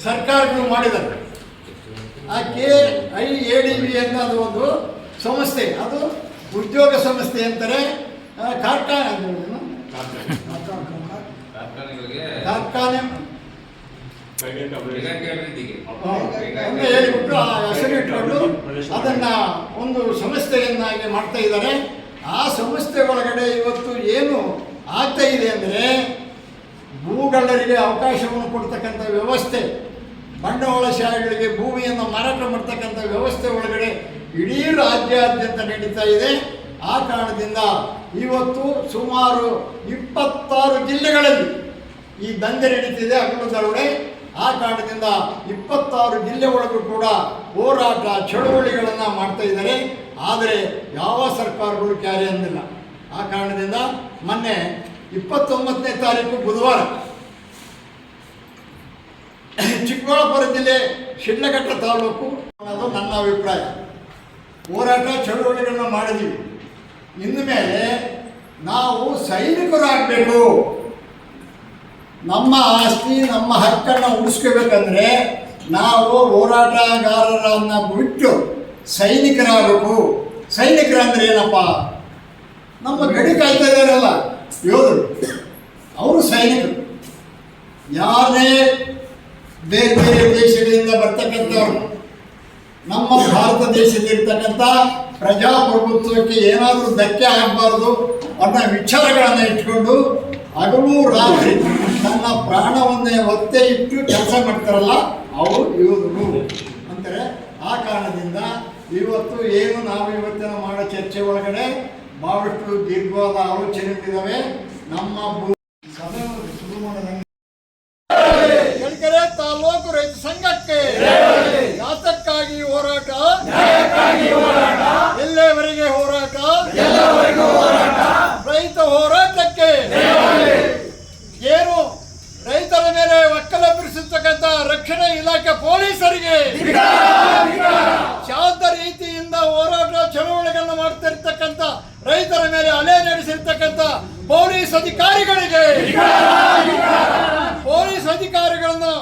ಸರ್ಕಾರಗಳು ಮಾಡಿದ್ದಾರೆ. ಆ KIADB ಅಂತ ಅದು ಒಂದು ಸಂಸ್ಥೆ, ಅದು ಉದ್ಯೋಗ ಸಂಸ್ಥೆ ಅಂತಾರೆ. ಕಾರ್ಖಾನೆ ಹೇಳಿಬಿಟ್ಟು ಆ ಹೆಸರು ಇಟ್ಕೊಂಡು ಅದನ್ನ ಒಂದು ಸಂಸ್ಥೆಯನ್ನಾಗಿ ಮಾಡ್ತಾ ಇದ್ದಾರೆ. ಆ ಸಂಸ್ಥೆ ಒಳಗಡೆ ಇವತ್ತು ಏನು ಆಗ್ತಾ ಇದೆ ಅಂದರೆ, ಭೂಗಳ್ಳರಿಗೆ ಅವಕಾಶವನ್ನು ಕೊಡ್ತಕ್ಕಂಥ ವ್ಯವಸ್ಥೆ, ಬಂಡವಾಳಶಾಹಿಗಳಿಗೆ ಭೂಮಿಯನ್ನು ಮಾರಾಟ ಮಾಡ್ತಕ್ಕಂಥ ವ್ಯವಸ್ಥೆ ಒಳಗಡೆ ಇಡೀ ರಾಜ್ಯಾದ್ಯಂತ ನಡೀತಾ ಇದೆ. ಆ ಕಾರಣದಿಂದ ಇವತ್ತು ಸುಮಾರು 26 ಜಿಲ್ಲೆಗಳಲ್ಲಿ ಈ ದಂಧೆ ನಡೀತಿದೆ, ಹಗಲು ದರೋಡೆ. ಆ ಕಾರಣದಿಂದ 26 ಜಿಲ್ಲೆ ಒಳಗೂ ಕೂಡ ಹೋರಾಟ ಚಳುವಳಿಗಳನ್ನು ಮಾಡ್ತಾ ಇದ್ದಾರೆ. ಆದರೆ ಯಾವ ಸರ್ಕಾರಗಳು ಕ್ಯಾರಿ ಅಂದಿಲ್ಲ. ಆ ಕಾರಣದಿಂದ ಮೊನ್ನೆ 29ನೇ ತಾರೀಕು ಬುಧವಾರ ಚಿಕ್ಕಬಳ್ಳಾಪುರ ಜಿಲ್ಲೆ ಶಿಡ್ಲಘಟ್ಟ ತಾಲೂಕು ಅನ್ನೋದು ನನ್ನ ಅಭಿಪ್ರಾಯ. ಹೋರಾಟ ಚಳುವಳಿಗಳನ್ನು ಮಾಡಿದ್ದೀವಿ. ಇನ್ನು ಮೇಲೆ ನಾವು ಸೈನಿಕರಾಗಬೇಕು. ನಮ್ಮ ಆಸ್ತಿ ನಮ್ಮ ಹಕ್ಕನ್ನು ಉಳಿಸ್ಕೋಬೇಕಂದ್ರೆ ನಾವು ಹೋರಾಟಗಾರರನ್ನು ಬಿಟ್ಟು ಸೈನಿಕರಾಗಬೇಕು. ಸೈನಿಕರಂದ್ರೆ ಏನಪ್ಪ? ನಮ್ಮ ಗಡಿ ಕಾಯ್ತಾ ಇದ್ದಾರಲ್ಲ ಯೋಧರು, ಅವರು ಸೈನಿಕರು. ಯಾರೇ ಬೇರೆ ಬೇರೆ ದೇಶಗಳಿಂದ ಬರ್ತಕ್ಕಂಥವ್ರು ನಮ್ಮ ಭಾರತ ದೇಶದಲ್ಲಿರ್ತಕ್ಕಂಥ ಪ್ರಜಾಪ್ರಭುತ್ವಕ್ಕೆ ಏನಾದರೂ ಧಕ್ಕೆ ಆಗಬಾರ್ದು ಅನ್ನೋ ವಿಚಾರಗಳನ್ನು ಇಟ್ಕೊಂಡು ಹಗಲು ರಾತ್ರಿ ತನ್ನ ಪ್ರಾಣವನ್ನೇ ಒತ್ತೆ ಇಟ್ಟು ಕೆಲಸ ಮಾಡ್ತಾರಲ್ಲ, ಅವರು ಯೋಧರು ಅಂತಾರೆ. ಆ ಕಾರಣದಿಂದ ಇವತ್ತು ಏನು ನಾವು ಇವತ್ತಿನ ಮಾಡೋ ಚರ್ಚೆ ಒಳಗಡೆ ಬಹಳಷ್ಟು ದೀರ್ಘವಾದ ಆಲೋಚನೆಗಳಿದ್ದಾವೆ. ನಮ್ಮ ಚಳ್ಳಕೆರೆ ತಾಲೂಕು ರೈತ ಸಂಘಕ್ಕೆ ಯಾತಕ್ಕಾಗಿ ಹೋರಾಟ, ಎಲ್ಲೆವರೆಗೆ ಹೋರಾಟ, ರೈತ ಹೋರಾಟಕ್ಕೆ ಏನು ರೈತರ ಮೇಲೆ ಒಕ್ಕಲ ಬಿಡಿಸತಕ್ಕಂಥ ರಕ್ಷಣಾ ಇಲಾಖೆ ಪೊಲೀಸರಿಗೆ, ಶಾಂತ ರೀತಿಯಿಂದ ಹೋರಾಟ ಚಳವಳಿಗಳನ್ನು ಮಾಡ್ತಿರ್ತಕ್ಕಂಥ ರೈತರ ಮೇಲೆ ಹಲ್ಲೆ ನಡೆಸಿರ್ತಕ್ಕಂಥ ಪೊಲೀಸ್ ಅಧಿಕಾರಿಗಳಿಗೆ, ಪೊಲೀಸ್ ಅಧಿಕಾರಿಗಳನ್ನು